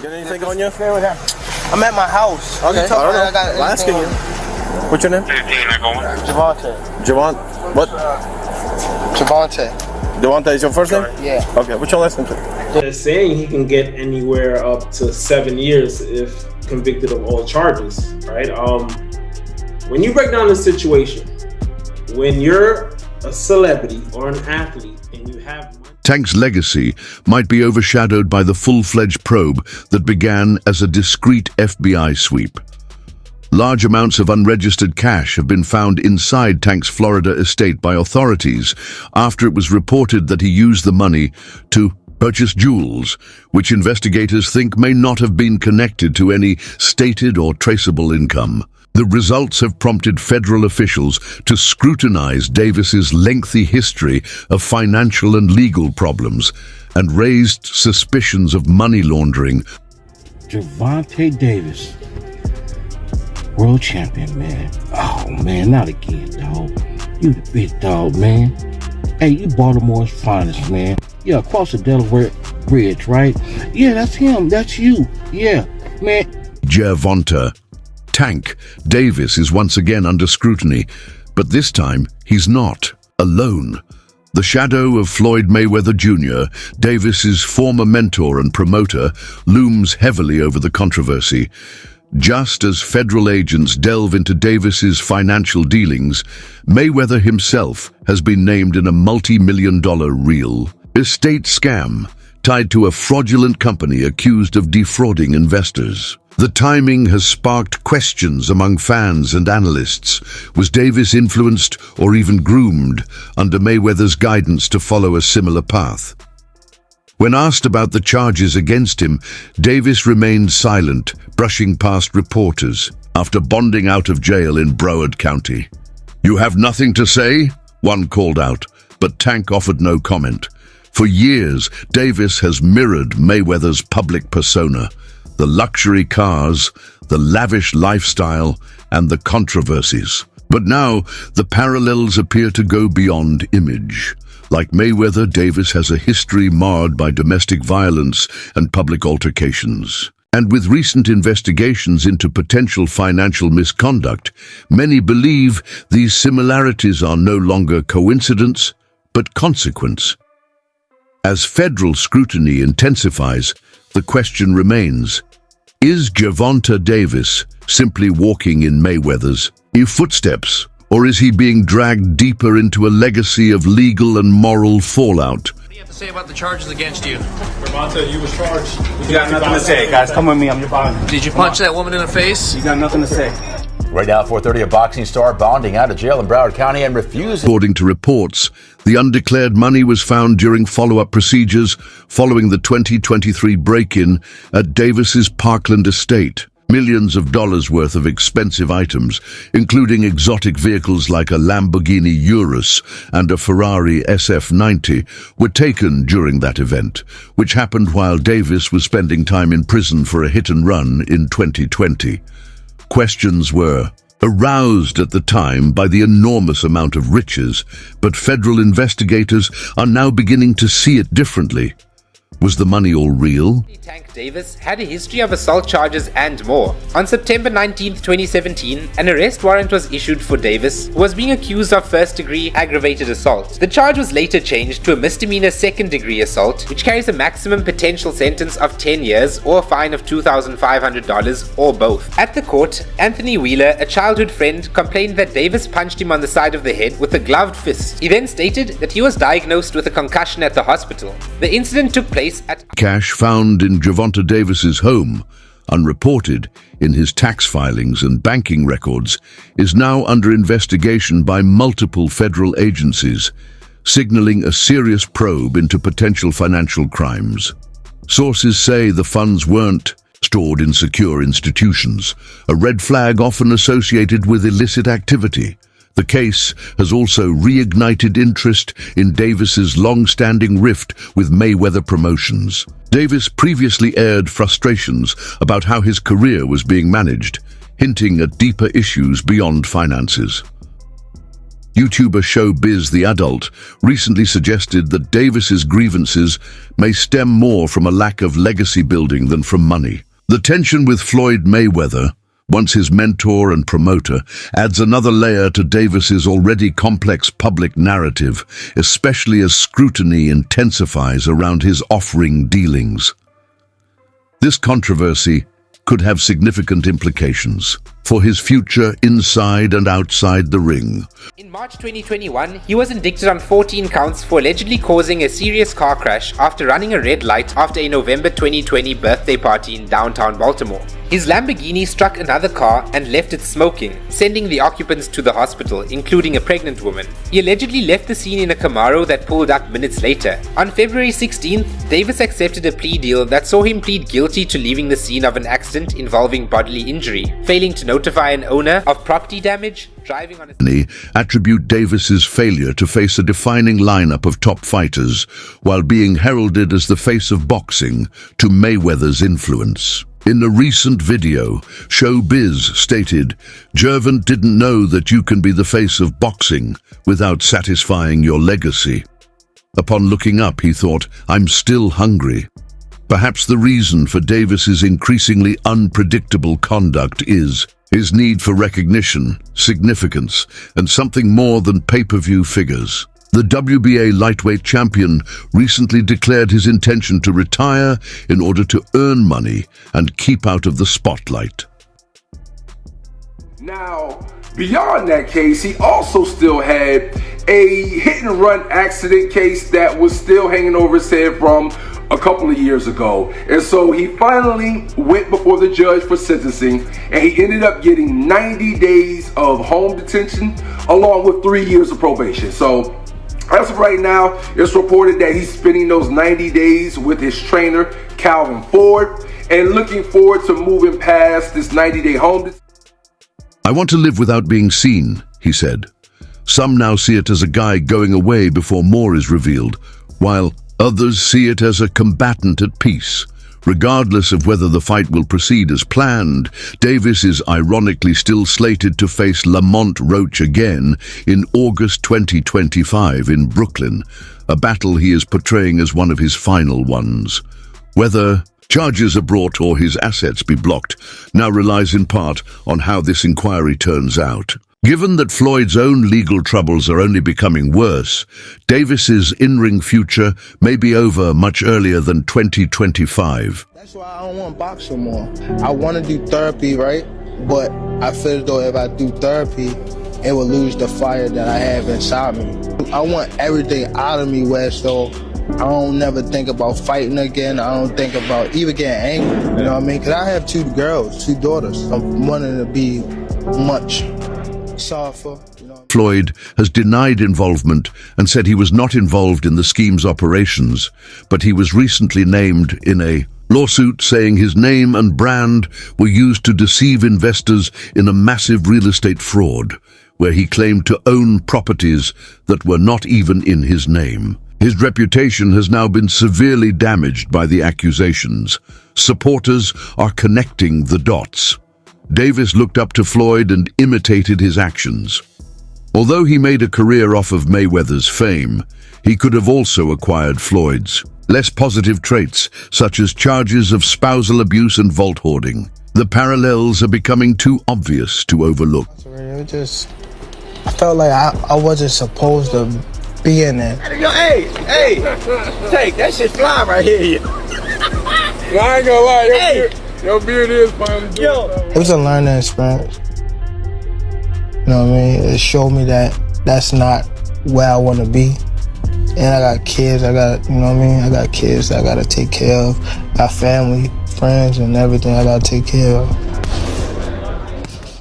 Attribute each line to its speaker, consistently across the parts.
Speaker 1: Got anything on you?
Speaker 2: Stay with him. I'm at my house.
Speaker 1: Okay, I don't know. I'm asking you. What's your name?
Speaker 2: Gervonta.
Speaker 1: Javon. What?
Speaker 2: Gervonta.
Speaker 1: Devonta is your first name?
Speaker 2: Yeah.
Speaker 1: Okay, what's your last name?
Speaker 3: They're saying he can get anywhere up to 7 years if convicted of all charges, right? When you break down the situation, when you're a celebrity or an athlete and you have
Speaker 4: Tank's legacy might be overshadowed by the full-fledged probe that began as a discreet FBI sweep. Large amounts of unregistered cash have been found inside Tank's Florida estate by authorities after it was reported that he used the money to purchase jewels, which investigators think may not have been connected to any stated or traceable income. The results have prompted federal officials to scrutinize Davis's lengthy history of financial and legal problems and raised suspicions of money laundering.
Speaker 5: Gervonta Davis, world champion, man. Oh, man, not again, dog. You the big dog, man. Hey, you Baltimore's finest, man. Yeah, across the Delaware Bridge, right? Yeah, that's him. That's you. Yeah, man.
Speaker 4: Gervonta. Tank Davis is once again under scrutiny, but this time he's not alone. The shadow of Floyd Mayweather Jr., Davis's former mentor and promoter, looms heavily over the controversy. Just as federal agents delve into Davis's financial dealings, Mayweather himself has been named in a multi-million-dollar real estate scam tied to a fraudulent company accused of defrauding investors. The timing has sparked questions among fans and analysts. Was Davis influenced or even groomed under Mayweather's guidance to follow a similar path? When asked about the charges against him, Davis remained silent, brushing past reporters after bonding out of jail in Broward County. "You have nothing to say?" one called out, but Tank offered no comment. For years, Davis has mirrored Mayweather's public persona. The luxury cars, the lavish lifestyle, and the controversies. But now, the parallels appear to go beyond image. Like Mayweather, Davis has a history marred by domestic violence and public altercations. And with recent investigations into potential financial misconduct, many believe these similarities are no longer coincidence, but consequence. As federal scrutiny intensifies, the question remains, is Gervonta Davis simply walking in Mayweather's footsteps, or is he being dragged deeper into a legacy of legal and moral fallout?
Speaker 6: What do you have to say about the charges against you?
Speaker 7: Gervonta, you was charged.
Speaker 2: You got nothing to say, guys. Come with me. I'm your body.
Speaker 6: Did you punch that woman in the face?
Speaker 2: You got nothing to say.
Speaker 8: Right now, 4:30, a boxing star bonding out of jail in Broward County and refusing.
Speaker 4: According to reports, the undeclared money was found during follow-up procedures following the 2023 break-in at Davis's Parkland estate. Millions of dollars worth of expensive items, including exotic vehicles like a Lamborghini Urus and a Ferrari SF90, were taken during that event, which happened while Davis was spending time in prison for a hit-and-run in 2020. Questions were aroused at the time by the enormous amount of riches, but federal investigators are now beginning to see it differently. Was the money all real?
Speaker 9: Tank Davis had a history of assault charges and more. On September 19, 2017, an arrest warrant was issued for Davis, who was being accused of first-degree aggravated assault. The charge was later changed to a misdemeanor second-degree assault, which carries a maximum potential sentence of 10 years or a fine of $2,500 or both. At the court, Anthony Wheeler, a childhood friend, complained that Davis punched him on the side of the head with a gloved fist. He then stated that he was diagnosed with a concussion at the hospital. The incident took place at
Speaker 4: Cash found in Gervonta Davis's home, unreported in his tax filings and banking records, is now under investigation by multiple federal agencies, signaling a serious probe into potential financial crimes. Sources say the funds weren't stored in secure institutions, a red flag often associated with illicit activity. The case has also reignited interest in Davis's long-standing rift with Mayweather Promotions. Davis previously aired frustrations about how his career was being managed, hinting at deeper issues beyond finances. YouTuber Showbiz the Adult recently suggested that Davis's grievances may stem more from a lack of legacy building than from money. The tension with Floyd Mayweather, once his mentor and promoter, adds another layer to Davis's already complex public narrative, especially as scrutiny intensifies around his off-ring dealings. This controversy could have significant implications for his future inside and outside the ring.
Speaker 9: In March 2021, he was indicted on 14 counts for allegedly causing a serious car crash after running a red light after a November 2020 birthday party in downtown Baltimore. His Lamborghini struck another car and left it smoking, sending the occupants to the hospital, including a pregnant woman. He allegedly left the scene in a Camaro that pulled up minutes later. On February 16th, Davis accepted a plea deal that saw him plead guilty to leaving the scene of an accident involving bodily injury, failing to notify an owner of property damage, driving on a...
Speaker 4: attribute Davis's failure to face a defining lineup of top fighters while being heralded as the face of boxing to Mayweather's influence. In a recent video, Showbiz stated, "Gervonta didn't know that you can be the face of boxing without satisfying your legacy." Upon looking up, he thought, "I'm still hungry." Perhaps the reason for Davis's increasingly unpredictable conduct is his need for recognition, significance, and something more than pay-per-view figures. The WBA lightweight champion recently declared his intention to retire in order to earn money and keep out of the spotlight.
Speaker 10: Now, beyond that case, he also still had a hit-and-run accident case that was still hanging over his head from a couple of years ago. And so he finally went before the judge for sentencing, and he ended up getting 90 days of home detention along with 3 years of probation. So as of right now, it's reported that he's spending those 90 days with his trainer, Calvin Ford, and looking forward to moving past this 90-day home detention.
Speaker 4: "I want to live without being seen," he said. Some now see it as a guy going away before more is revealed, while others see it as a combatant at peace. Regardless of whether the fight will proceed as planned, Davis is ironically still slated to face Lamont Roach again in August 2025 in Brooklyn, a battle he is portraying as one of his final ones. Whether charges are brought or his assets be blocked now relies in part on how this inquiry turns out. Given that Floyd's own legal troubles are only becoming worse, Davis's in-ring future may be over much earlier than 2025.
Speaker 2: That's why I don't want to box no more. I want to do therapy, right? But I feel as though if I do therapy, it will lose the fire that I have inside me. I want everything out of me where so I don't never think about fighting again. I don't think about even getting angry. You know what I mean? Because I have 2 girls, 2 daughters. I'm wanting to be much softer.
Speaker 4: Floyd has denied involvement and said he was not involved in the scheme's operations, but he was recently named in a lawsuit saying his name and brand were used to deceive investors in a massive real estate fraud, where he claimed to own properties that were not even in his name. His reputation has now been severely damaged by the accusations. Supporters are connecting the dots. Davis looked up to Floyd and imitated his actions. Although he made a career off of Mayweather's fame, he could have also acquired Floyd's less positive traits, such as charges of spousal abuse and vault hoarding. The parallels are becoming too obvious to overlook.
Speaker 2: I felt like I wasn't supposed to be in it.
Speaker 11: Yo, hey, take that shit fly right here.
Speaker 10: I ain't gonna lie, your beard is finally doing
Speaker 2: It was a learning experience. You know what I mean? It showed me that that's not where I want to be. And I got kids, you know what I mean? I got kids I gotta take care of. Got family, friends, and everything I gotta take care of.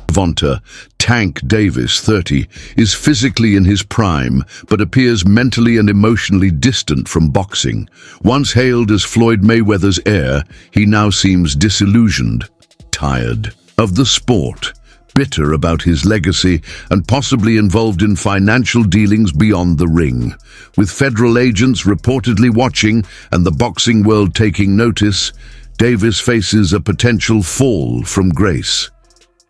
Speaker 4: Gervonta "Tank" Davis, 30, is physically in his prime, but appears mentally and emotionally distant from boxing. Once hailed as Floyd Mayweather's heir, he now seems disillusioned, tired of the sport, bitter about his legacy, and possibly involved in financial dealings beyond the ring. With federal agents reportedly watching and the boxing world taking notice, Davis faces a potential fall from grace.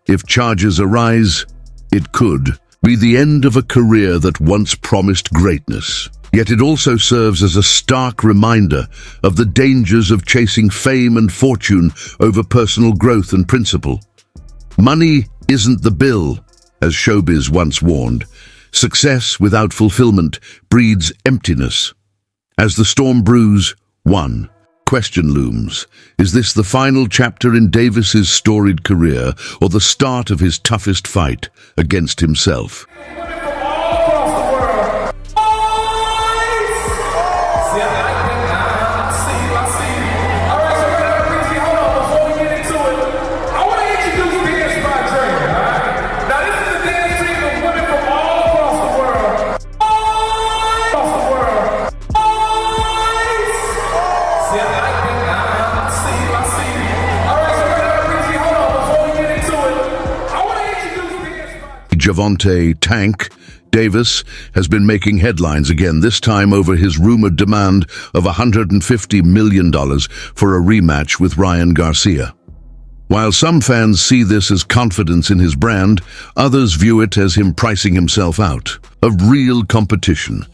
Speaker 4: If charges arise, it could be the end of a career that once promised greatness. Yet it also serves as a stark reminder of the dangers of chasing fame and fortune over personal growth and principle. Money isn't the bill, as showbiz once warned. Success without fulfillment breeds emptiness. As the storm brews, one question looms. Is this the final chapter in Davis's storied career, or the start of his toughest fight against himself? Gervonta "Tank" Davis has been making headlines again, this time over his rumored demand of $150 million for a rematch with Ryan Garcia. While some fans see this as confidence in his brand, others view it as him pricing himself out of real competition.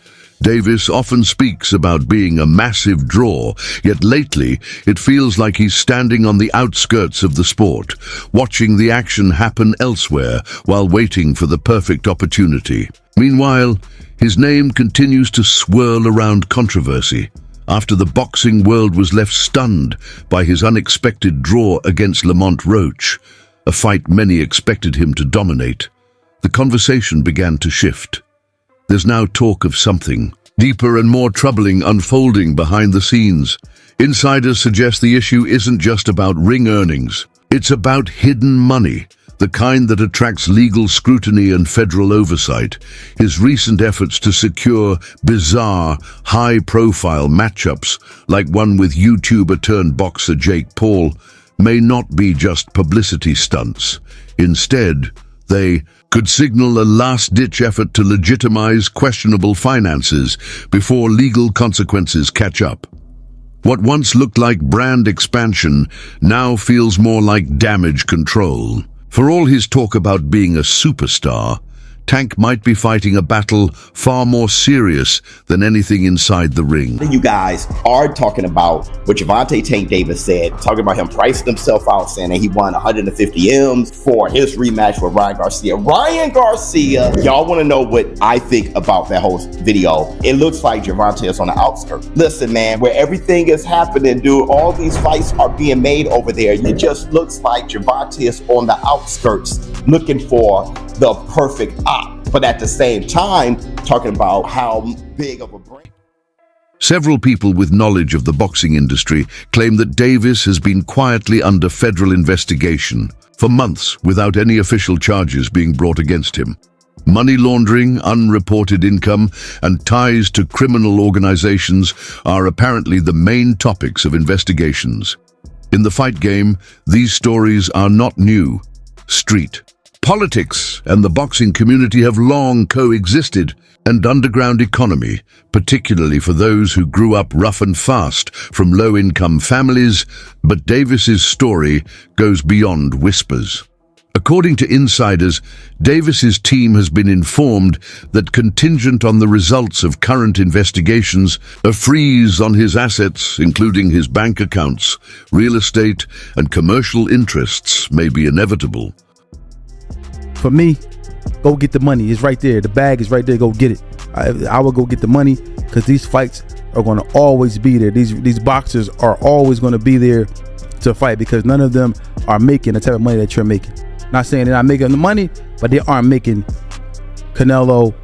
Speaker 4: Davis often speaks about being a massive draw, yet lately it feels like he's standing on the outskirts of the sport, watching the action happen elsewhere while waiting for the perfect opportunity. Meanwhile, his name continues to swirl around controversy after the boxing world was left stunned by his unexpected draw against Lamont Roach, a fight many expected him to dominate. The conversation began to shift. There's now talk of something deeper and more troubling unfolding behind the scenes. Insiders suggest the issue isn't just about ring earnings. It's about hidden money, the kind that attracts legal scrutiny and federal oversight. His recent efforts to secure bizarre, high-profile matchups, like one with YouTuber-turned-boxer Jake Paul, may not be just publicity stunts. Instead, they could signal a last-ditch effort to legitimize questionable finances before legal consequences catch up. What once looked like brand expansion now feels more like damage control. For all his talk about being a superstar, Tank might be fighting a battle far more serious than anything inside the ring.
Speaker 11: You guys are talking about what Gervonta "Tank" Davis said, talking about him pricing himself out, saying that he won 150 M's for his rematch with Ryan Garcia. Ryan Garcia, y'all want to know what I think about that whole video? It looks like Gervonta is on the outskirts. Listen, man, where everything is happening, dude, all these fights are being made over there. It just looks like Gervonta is on the outskirts looking for the perfect op, but at the same time talking about how big of a brand.
Speaker 4: Several people with knowledge of the boxing industry claim that Davis has been quietly under federal investigation for months without any official charges being brought against him. Money laundering, unreported income, and ties to criminal organizations are apparently the main topics of investigations. In the fight game, these stories are not new. Street politics and the boxing community have long coexisted, and underground economy, particularly for those who grew up rough and fast from low-income families, but Davis's story goes beyond whispers. According to insiders, Davis's team has been informed that contingent on the results of current investigations, a freeze on his assets, including his bank accounts, real estate, and commercial interests, may be inevitable.
Speaker 12: For me, go get the money. It's right there. The bag is right there. Go get it. I will go get the money because these fights are going to always be there. These boxers are always going to be there to fight because none of them are making the type of money that you're making. Not saying they're not making the money, but they aren't making Canelo.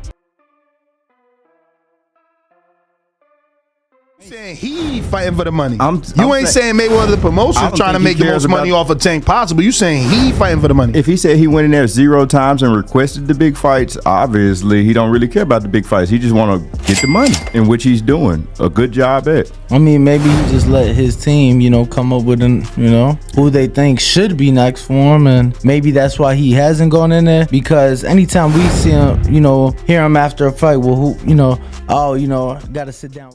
Speaker 13: Saying he fighting for the money. You ain't saying Mayweather the promotion trying to make the most money off of Tank possible. You saying he fighting for the money.
Speaker 14: If he said he went in there 0 times and requested the big fights, obviously he don't really care about the big fights. He just want to get the money, in which he's doing a good job at.
Speaker 15: I mean, maybe he just let his team, come up with who they think should be next for him, and maybe that's why he hasn't gone in there. Because anytime we see him, hear him after a fight, well, gotta sit down.